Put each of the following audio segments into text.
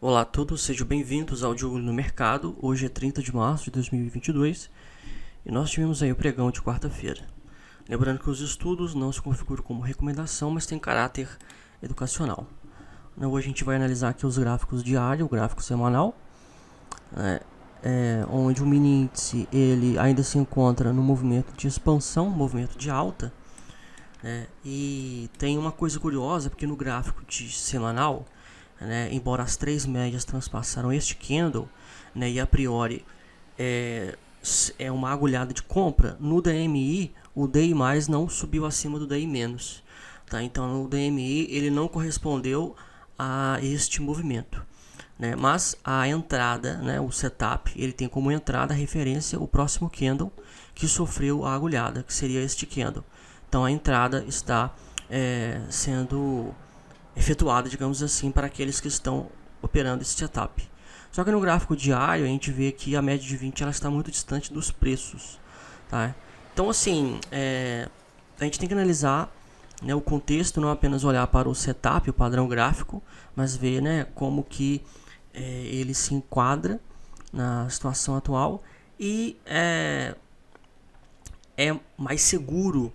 Olá a todos, sejam bem-vindos ao De Olho no Mercado. Hoje é 30 de março de 2022 e nós tivemos aí o pregão de quarta-feira. Lembrando que os estudos não se configuram como recomendação, mas têm caráter educacional. Hoje a gente vai analisar aqui os gráficos diários, o gráfico semanal, onde o mini índice ele ainda se encontra no movimento de expansão, movimento de alta. E tem uma coisa curiosa, porque no gráfico de semanal, embora as três médias transpassaram este candle, e a priori é uma agulhada de compra, no DMI o DI+, não subiu acima do DI-. Então o DMI ele não correspondeu a este movimento. Mas a entrada, o setup, ele tem como entrada a referência o próximo candle que sofreu a agulhada, que seria este candle. Então a entrada está sendo efetuada, digamos assim, para aqueles que estão operando esse setup. Só que no gráfico diário a gente vê que a média de 20 ela está muito distante dos preços, tá? Então assim, a gente tem que analisar o contexto, não apenas olhar para o setup, o padrão gráfico, mas ver como que ele se enquadra na situação atual e é mais seguro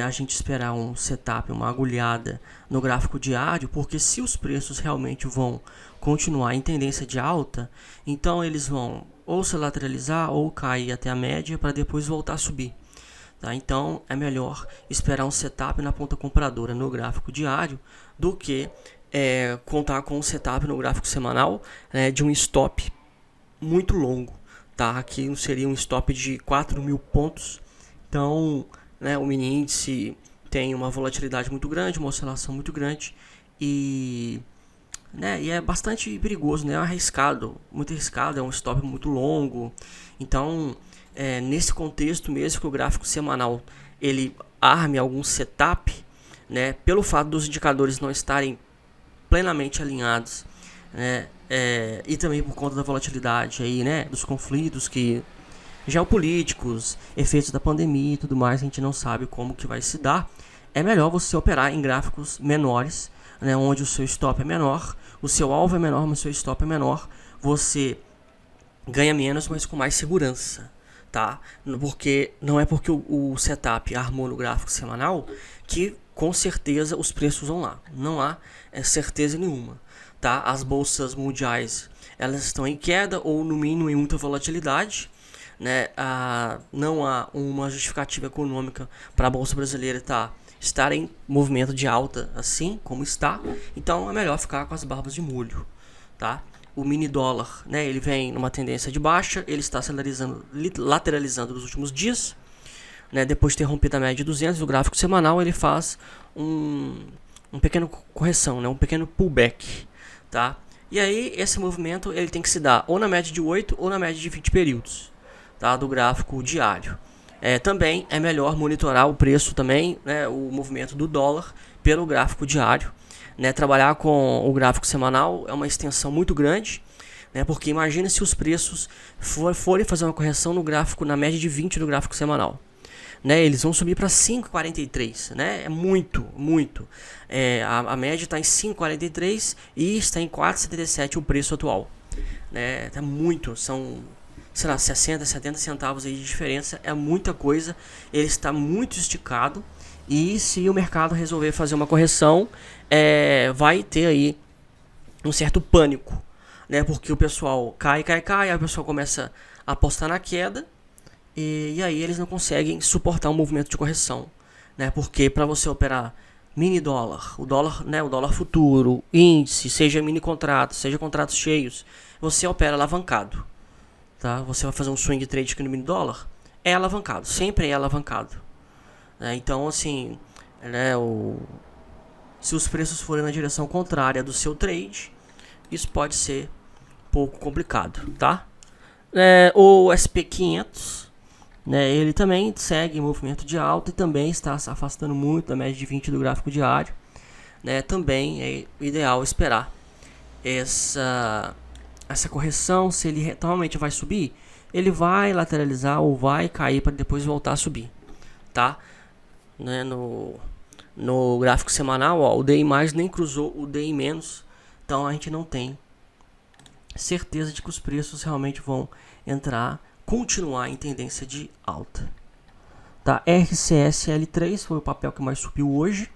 a gente esperar um setup, uma agulhada no gráfico diário, porque se os preços realmente vão continuar em tendência de alta, então eles vão ou se lateralizar ou cair até a média para depois voltar a subir. Tá? Então é melhor esperar um setup na ponta compradora no gráfico diário do que contar com um setup no gráfico semanal de um stop muito longo. Tá? Aqui seria um stop de 4.000 pontos. Então o mini índice tem uma volatilidade muito grande, uma oscilação muito grande e é bastante perigoso, arriscado, muito arriscado, é um stop muito longo. Então nesse contexto mesmo que o gráfico semanal ele arme algum setup, pelo fato dos indicadores não estarem plenamente alinhados, e também por conta da volatilidade aí, dos conflitos que geopolíticos, efeitos da pandemia e tudo mais, a gente não sabe como que vai se dar. É melhor você operar em gráficos menores, onde o seu stop é menor, o seu alvo é menor, mas o seu stop é menor. Você ganha menos, mas com mais segurança, tá? Porque não é porque o setup armou no gráfico semanal que com certeza os preços vão lá. Não há certeza nenhuma, tá? As bolsas mundiais elas estão em queda ou no mínimo em muita volatilidade. Não há uma justificativa econômica para a bolsa brasileira estar em movimento de alta assim como está. Então é melhor ficar com as barbas de molho, tá? O mini dólar, ele vem numa tendência de baixa, ele está se lateralizando nos últimos dias, depois de ter rompido a média de 200, o gráfico semanal ele faz um pequeno correção, um pequeno pullback, tá? E aí esse movimento ele tem que se dar ou na média de 8 ou na média de 20 períodos. Tá, do gráfico diário. Também é melhor monitorar o preço também, o movimento do dólar pelo gráfico diário. Trabalhar com o gráfico semanal é uma extensão muito grande, porque imagina se os preços forem fazer uma correção no gráfico na média de 20 do gráfico semanal. Eles vão subir para 5,43, é muito. A média está em 5,43 e está em 4,77 o preço atual. Tá muito, são 60, 70 centavos aí de diferença, é muita coisa. Ele está muito esticado e se o mercado resolver fazer uma correção, vai ter aí um certo pânico, porque o pessoal cai, aí o pessoal começa a apostar na queda e aí eles não conseguem suportar um movimento de correção, porque para você operar mini dólar, o dólar futuro, índice, seja mini contratos, seja contratos cheios, você opera alavancado. Tá? Você vai fazer um swing trade aqui no mini dólar, é alavancado, sempre é alavancado. Então, assim, se os preços forem na direção contrária do seu trade, isso pode ser um pouco complicado, tá? O SP500, ele também segue em movimento de alta e também está se afastando muito da média de 20 do gráfico diário. Também é ideal esperar essa correção. Se ele realmente vai subir, ele vai lateralizar ou vai cair para depois voltar a subir, tá? No gráfico semanal, o DI+ nem cruzou o DI-, então a gente não tem certeza de que os preços realmente vão continuar em tendência de alta. Tá? RCSL3 foi o papel que mais subiu hoje,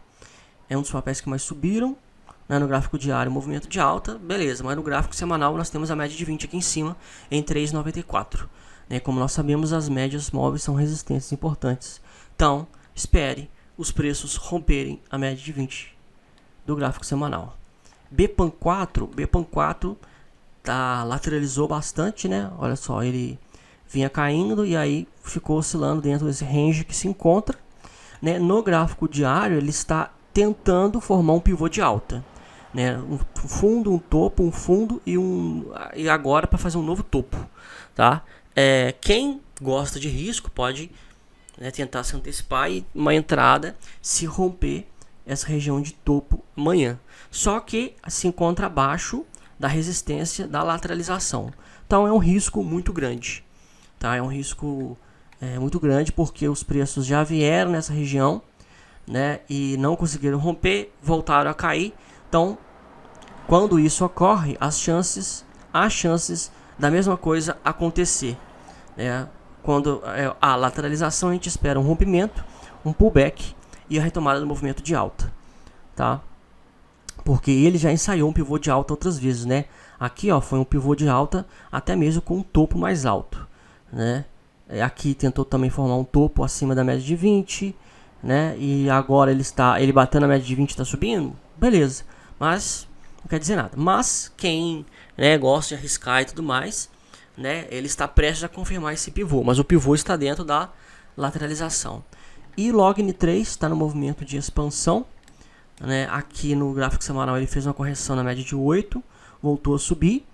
é um dos papéis que mais subiram, né? No gráfico diário, movimento de alta, beleza, mas no gráfico semanal nós temos a média de 20 aqui em cima, em 3,94. Né? Como nós sabemos, as médias móveis são resistências importantes, então espere os preços romperem a média de 20 do gráfico semanal. BPAN4 lateralizou bastante, né? Olha só, ele vinha caindo e aí ficou oscilando dentro desse range que se encontra, né? No gráfico diário ele está tentando formar um pivô de alta, né? Um fundo, um topo, um fundo e agora para fazer um novo topo, tá? Quem gosta de risco pode, né, tentar se antecipar e uma entrada se romper essa região de topo amanhã. Só que se encontra abaixo da resistência da lateralização. Então é um risco muito grande. Tá? É um risco muito grande porque os preços já vieram nessa região, né, e não conseguiram romper, voltaram a cair. Então, quando isso ocorre, há chances da mesma coisa acontecer. Né? Quando a lateralização, a gente espera um rompimento, um pullback e a retomada do movimento de alta, tá? Porque ele já ensaiou um pivô de alta outras vezes, né? Aqui, ó, foi um pivô de alta até mesmo com um topo mais alto, né? Aqui tentou também formar um topo acima da média de 20, né? E agora ele batendo na média de 20 está subindo, beleza? Mas não quer dizer nada. Mas quem, né, gosta de arriscar e tudo mais, né? Ele está prestes a confirmar esse pivô, mas o pivô está dentro da lateralização. E Logn3 está no movimento de expansão, né? Aqui no gráfico semanal ele fez uma correção na média de 8, voltou a subir.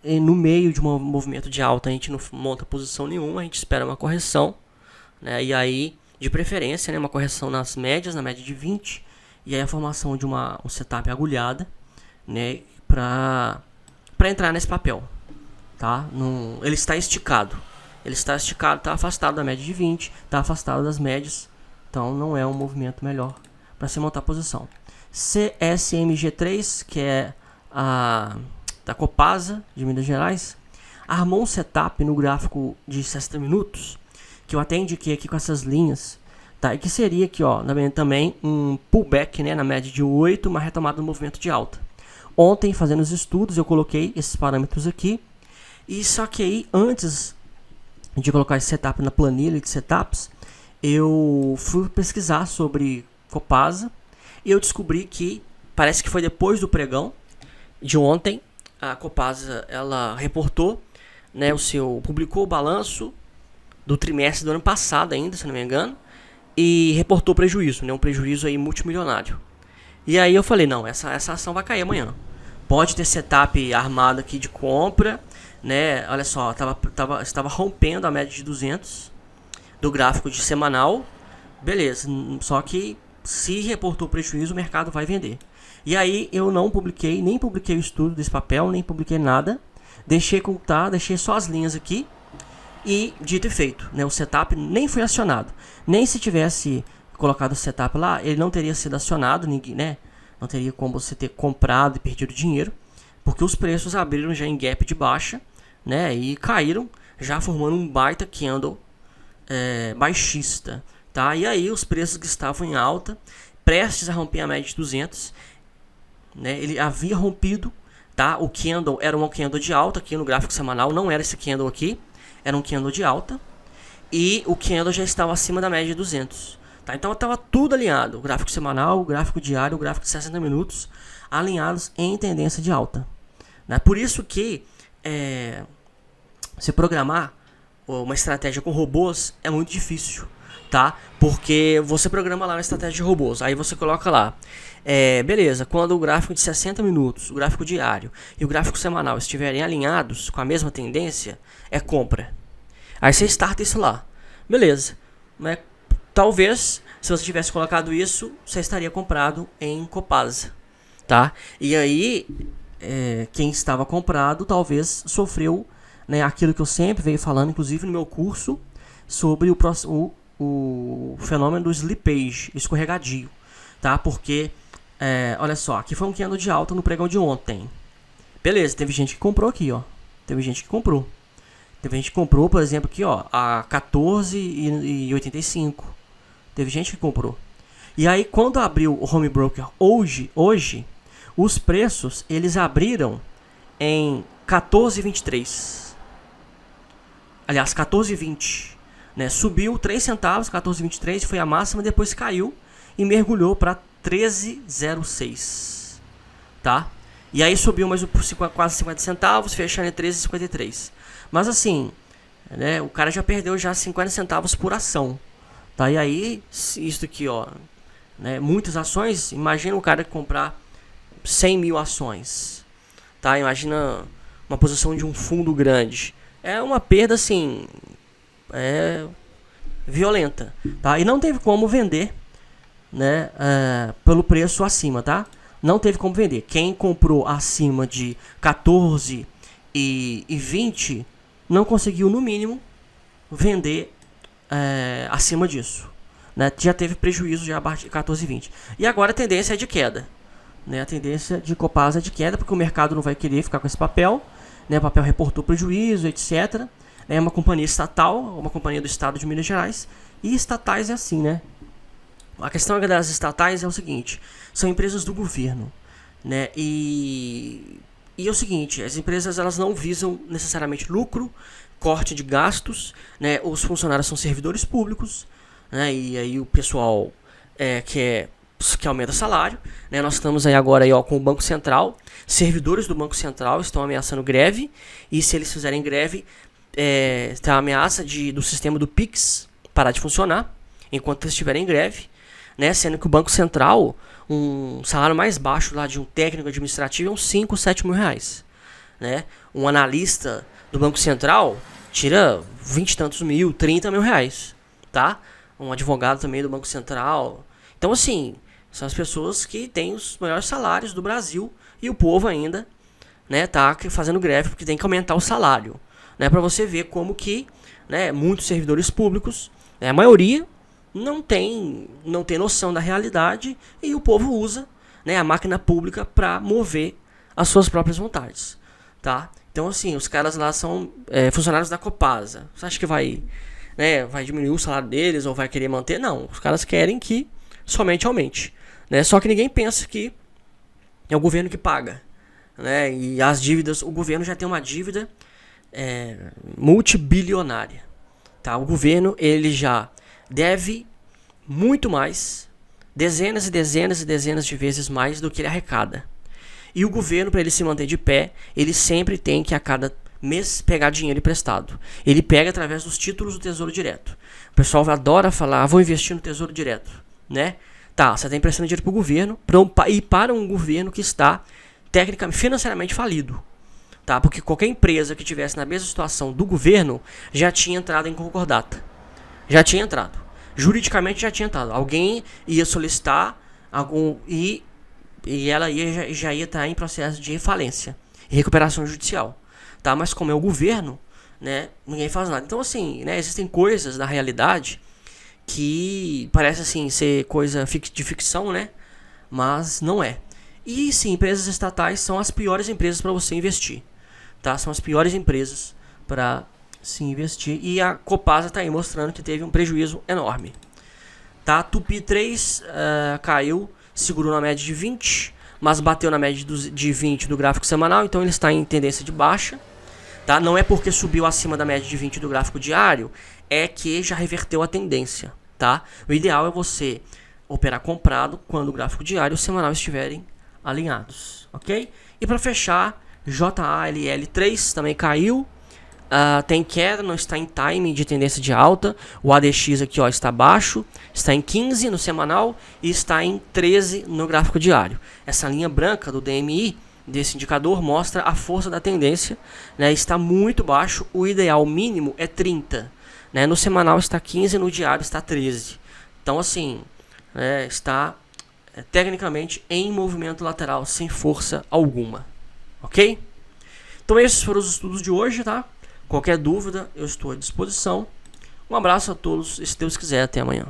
E no meio de um movimento de alta a gente não monta posição nenhuma, a gente espera uma correção, né? E aí, de preferência, né, uma correção nas médias, na média de 20, e aí a formação de um setup agulhada, né, para entrar nesse papel. Tá? Ele está esticado. Está afastado da média de 20, está afastado das médias, então não é um movimento melhor para se montar a posição. CSMG3, que é da Copasa de Minas Gerais, armou um setup no gráfico de 60 minutos, que eu até indiquei aqui com essas linhas, tá? E que seria aqui, ó, também um pullback, né, na média de 8, uma retomada do movimento de alta. Ontem, fazendo os estudos, eu coloquei esses parâmetros aqui, e só que aí, antes de colocar esse setup na planilha de setups, eu fui pesquisar sobre Copasa e eu descobri que parece que foi depois do pregão de ontem, a Copasa ela reportou, né, publicou o balanço do trimestre do ano passado ainda, se não me engano, e reportou prejuízo, né, um prejuízo aí multimilionário. E aí eu falei, não, essa ação vai cair amanhã. Pode ter setup armado aqui de compra, né? Olha só, estava rompendo a média de 200 do gráfico de semanal, beleza, só que se reportou prejuízo, o mercado vai vender. E aí eu nem publiquei o estudo desse papel, nem publiquei nada, deixei só as linhas aqui e dito e feito, né? O setup nem foi acionado, nem se tivesse colocado o setup lá, ele não teria sido acionado, ninguém, né? Não teria como você ter comprado e perdido dinheiro, porque os preços abriram já em gap de baixa, né, e caíram, já formando um baita candle baixista, tá? E aí os preços que estavam em alta, prestes a romper a média de 200, né, ele havia rompido, tá? O candle era um candle de alta aqui no gráfico semanal, não era esse candle aqui, era um candle de alta, e o candle já estava acima da média de 200. Tá? Então estava tudo alinhado, o gráfico semanal, o gráfico diário, o gráfico de 60 minutos, alinhados em tendência de alta. Né? Por isso que se programar uma estratégia com robôs é muito difícil, tá? Porque você programa lá uma estratégia de robôs, aí você coloca lá, beleza, quando o gráfico de 60 minutos, o gráfico diário e o gráfico semanal estiverem alinhados com a mesma tendência, é compra. Aí você starta isso lá, beleza, né? Talvez, se você tivesse colocado isso, você estaria comprado em Copasa, tá? E aí, quem estava comprado talvez sofreu, né, aquilo que eu sempre venho falando, inclusive no meu curso, sobre o fenômeno do slippage, escorregadio, tá? Porque, olha só, aqui foi um candle de alta no pregão de ontem, Beleza, teve gente que comprou aqui, ó. Teve gente que comprou. Teve gente que comprou, por exemplo, aqui, ó, a 14,85. Teve gente que comprou. E aí, quando abriu o home broker hoje, os preços, eles abriram em 14,23. Aliás, 14,20. Né? Subiu 3 centavos, 14,23, foi a máxima, depois caiu e mergulhou para 13,06. Tá? E aí subiu mais por quase 50 centavos, fechando em 13,53. Mas assim, né, o cara já perdeu já 50 centavos por ação. Tá? E aí, isso aqui, ó, né, muitas ações, imagina o cara comprar 100 mil ações. Tá? Imagina uma posição de um fundo grande. É uma perda assim, violenta. Tá? E não teve como vender, né, pelo preço acima, tá? Não teve como vender. Quem comprou acima de 14 e 20 não conseguiu, no mínimo, vender acima disso. Né? Já teve prejuízo já abaixo de 14 e 20. E agora a tendência é de queda. Né? A tendência de Copasa é de queda, porque o mercado não vai querer ficar com esse papel. Né? O papel reportou prejuízo, etc. É uma companhia estatal, uma companhia do estado de Minas Gerais. E estatais é assim, né? A questão das estatais é o seguinte: são empresas do governo, né? E é o seguinte, as empresas elas não visam necessariamente lucro, corte de gastos, né? Os funcionários são servidores públicos, né? E aí o pessoal que aumenta salário, né? Nós estamos aí agora aí, ó, com o Banco Central, servidores do Banco Central estão ameaçando greve, e se eles fizerem greve, tem a ameaça do sistema do Pix parar de funcionar enquanto eles estiverem em greve. Né, sendo que o Banco Central, um salário mais baixo lá de um técnico administrativo é uns 5, 7 mil reais. Né? Um analista do Banco Central tira 20 e tantos mil, 30 mil reais. Tá? Um advogado também do Banco Central. Então, assim, são as pessoas que têm os maiores salários do Brasil, e o povo ainda, né, tá fazendo greve porque tem que aumentar o salário. Né, para você ver como que, né, muitos servidores públicos, né, a maioria, não tem noção da realidade, e o povo usa, né, a máquina pública para mover as suas próprias vontades. Tá? Então, assim, os caras lá são funcionários da Copasa. Você acha que vai diminuir o salário deles ou vai querer manter? Não, os caras querem que somente aumente. Né? Só que ninguém pensa que é o governo que paga. Né? E as dívidas, o governo já tem uma dívida multibilionária. Tá? O governo, ele já deve muito mais, dezenas e dezenas e dezenas de vezes mais do que ele arrecada. E o governo, para ele se manter de pé, ele sempre tem que a cada mês pegar dinheiro emprestado. Ele pega através dos títulos do Tesouro Direto. O pessoal adora falar, vou investir no Tesouro Direto, né? Tá, você está emprestando dinheiro para o governo, para um governo que está tecnicamente, financeiramente falido. Tá? Porque qualquer empresa que tivesse na mesma situação do governo já tinha entrado em concordata. Já tinha entrado. Juridicamente já tinha entrado. Alguém ia solicitar e ela já ia estar em processo de falência e recuperação judicial. Tá? Mas como é o governo, né, ninguém faz nada. Então, assim, né, existem coisas da realidade que parece assim ser coisa de ficção, né? Mas não é. E sim, empresas estatais são as piores empresas para você investir. Tá? São as piores empresas para se investir, e a Copasa está aí mostrando que teve um prejuízo enorme. Tá? Tupi 3 caiu, segurou na média de 20, mas bateu na média de 20 do gráfico semanal, então ele está em tendência de baixa. Tá? Não é porque subiu acima da média de 20 do gráfico diário, é que já reverteu a tendência. Tá? O ideal é você operar comprado quando o gráfico diário e o semanal estiverem alinhados. Ok? E para fechar, JALL3 também caiu. Tem queda, não está em timing de tendência de alta. O ADX aqui, ó, está baixo, está em 15 no semanal e está em 13 no gráfico diário. Essa linha branca do DMI, desse indicador, mostra a força da tendência, né? Está muito baixo, o ideal mínimo é 30, né? No semanal está 15, no diário está 13. Então, assim, está tecnicamente em movimento lateral sem força alguma. Ok? Então esses foram os estudos de hoje, tá? Qualquer dúvida, eu estou à disposição. Um abraço a todos e, se Deus quiser, até amanhã.